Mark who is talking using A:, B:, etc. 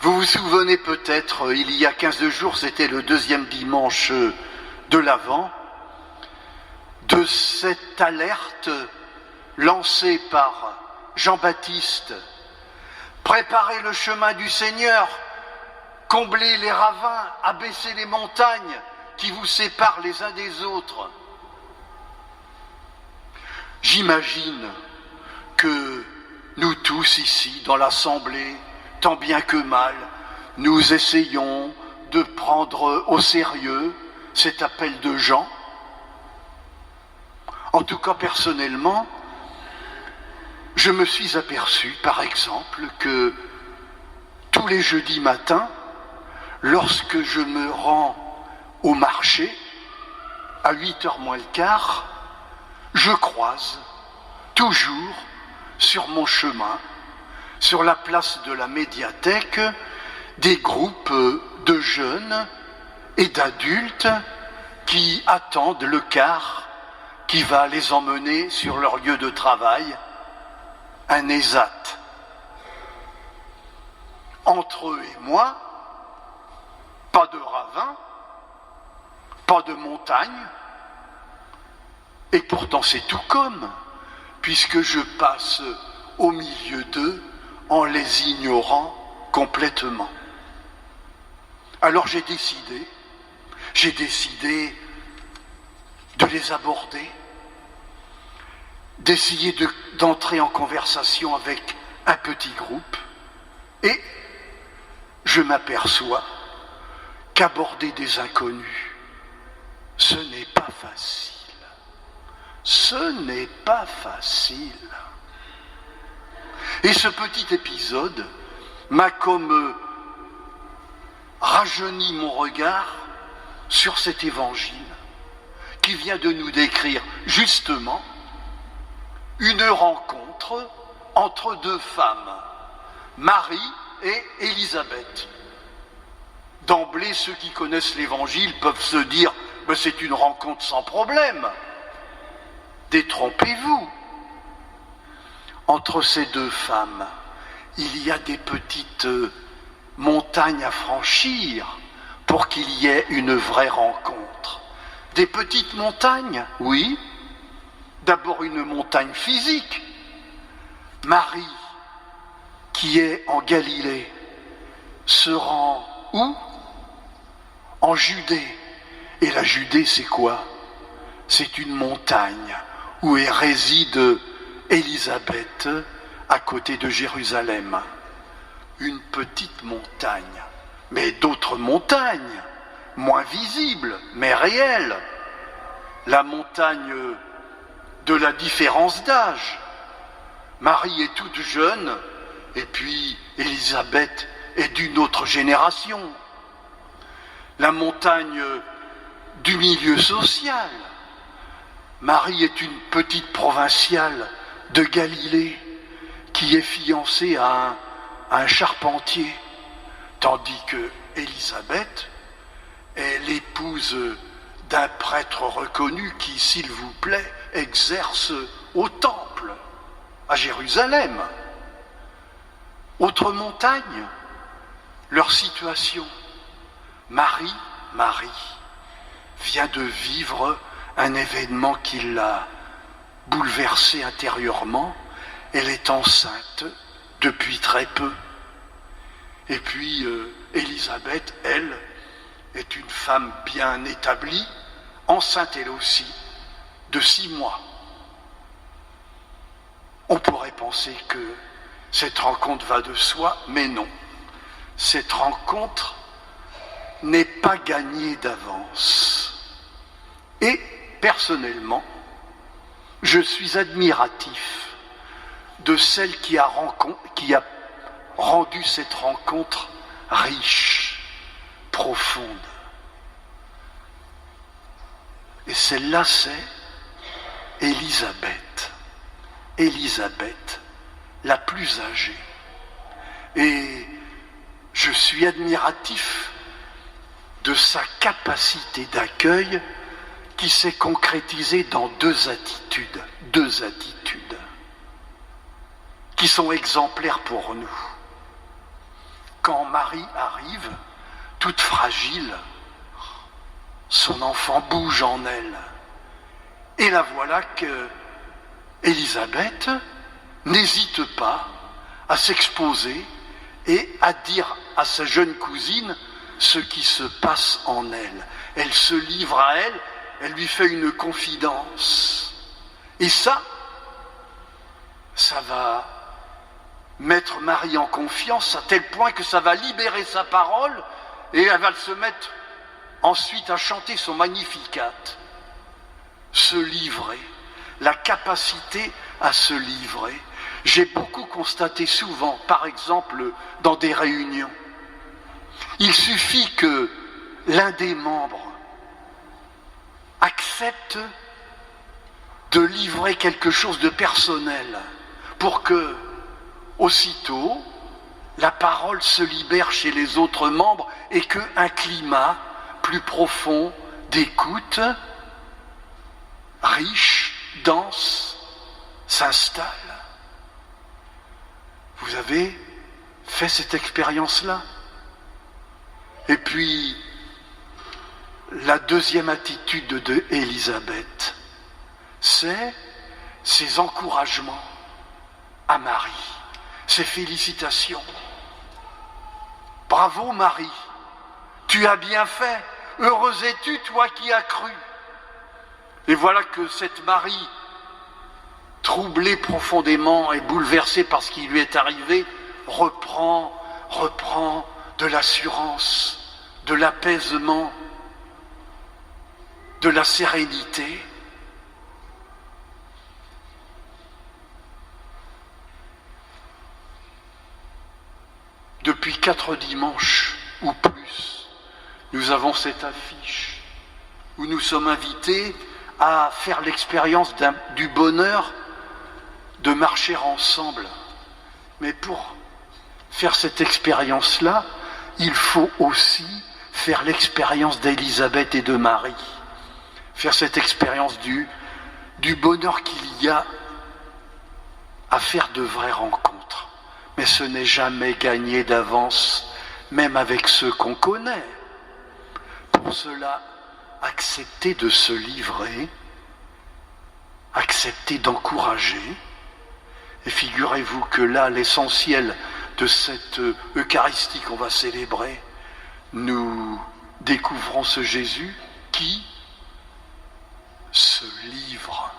A: Vous vous souvenez peut-être, il y a 15 jours, c'était le deuxième dimanche de l'Avent, de cette alerte lancée par Jean-Baptiste. Préparez le chemin du Seigneur, comblez les ravins, abaissez les montagnes qui vous séparent les uns des autres. J'imagine que nous tous ici, dans l'Assemblée, tant bien que mal, nous essayons de prendre au sérieux cet appel de Jean. En tout cas, personnellement, je me suis aperçu, par exemple, que tous les jeudis matins, lorsque je me rends au marché, à 8h moins le quart, je croise toujours sur mon chemin, sur la place de la médiathèque, des groupes de jeunes et d'adultes qui attendent le car qui va les emmener sur leur lieu de travail, un ESAT. Entre eux et moi, pas de ravin, pas de montagne, et pourtant c'est tout comme, puisque je passe au milieu d'eux en les ignorant complètement. Alors j'ai décidé de les aborder, d'essayer d'entrer en conversation avec un petit groupe, et je m'aperçois qu'aborder des inconnus, ce n'est pas facile. Ce n'est pas facile. Et ce petit épisode m'a comme rajeuni mon regard sur cet évangile qui vient de nous décrire justement une rencontre entre deux femmes, Marie et Élisabeth. D'emblée, ceux qui connaissent l'évangile peuvent se dire « c'est une rencontre sans problème ». Détrompez-vous. Entre ces deux femmes, il y a des petites montagnes à franchir pour qu'il y ait une vraie rencontre. Des petites montagnes, oui. D'abord une montagne physique. Marie, qui est en Galilée, se rend où? En Judée. Et la Judée, c'est quoi? C'est une montagne où réside Élisabeth, à côté de Jérusalem. Une petite montagne, mais d'autres montagnes, moins visibles, mais réelles. La montagne de la différence d'âge. Marie est toute jeune, et puis Élisabeth est d'une autre génération. La montagne du milieu social. Marie est une petite provinciale de Galilée qui est fiancée à un charpentier, tandis que Élisabeth est l'épouse d'un prêtre reconnu qui, s'il vous plaît, exerce au temple, à Jérusalem. Autre montagne, leur situation. Marie vient de vivre un événement qui l'a bouleversée intérieurement. Elle est enceinte depuis très peu. Et puis Élisabeth, elle, est une femme bien établie, enceinte elle aussi, de 6 mois. On pourrait penser que cette rencontre va de soi, mais non. Cette rencontre n'est pas gagnée d'avance. Et personnellement, je suis admiratif de celle qui a rendu cette rencontre riche, profonde. Et celle-là, c'est Élisabeth. Élisabeth, la plus âgée. Et je suis admiratif de sa capacité d'accueil qui s'est concrétisée dans deux attitudes qui sont exemplaires pour nous. quand Marie arrive, toute fragile, son enfant bouge en elle. Et la voilà que Élisabeth n'hésite pas à s'exposer et à dire à sa jeune cousine ce qui se passe en elle. Elle se livre à elle, elle lui fait une confidence. Et ça va mettre Marie en confiance à tel point que ça va libérer sa parole et elle va se mettre ensuite à chanter son Magnificat. Se livrer, la capacité à se livrer. J'ai beaucoup constaté souvent, par exemple, dans des réunions, il suffit que l'un des membres accepte de livrer quelque chose de personnel pour que, aussitôt, la parole se libère chez les autres membres et qu'un climat plus profond d'écoute, riche, dense, s'installe. Vous avez fait cette expérience-là? Et puis, la deuxième attitude de Élisabeth, c'est ses encouragements à Marie, ses félicitations. Bravo Marie, tu as bien fait, heureuse es-tu, toi qui as cru. Et voilà que cette Marie, troublée profondément et bouleversée par ce qui lui est arrivé, reprend de l'assurance, de l'apaisement, de la sérénité. Depuis 4 dimanches ou plus, nous avons cette affiche où nous sommes invités à faire l'expérience du bonheur de marcher ensemble. Mais pour faire cette expérience-là, il faut aussi faire l'expérience d'Élisabeth et de Marie. Faire cette expérience du bonheur qu'il y a à faire de vraies rencontres. Mais ce n'est jamais gagné d'avance, même avec ceux qu'on connaît. Pour cela, accepter de se livrer, accepter d'encourager. Et figurez-vous que là, l'essentiel de cette Eucharistie qu'on va célébrer, nous découvrons ce Jésus qui se livre,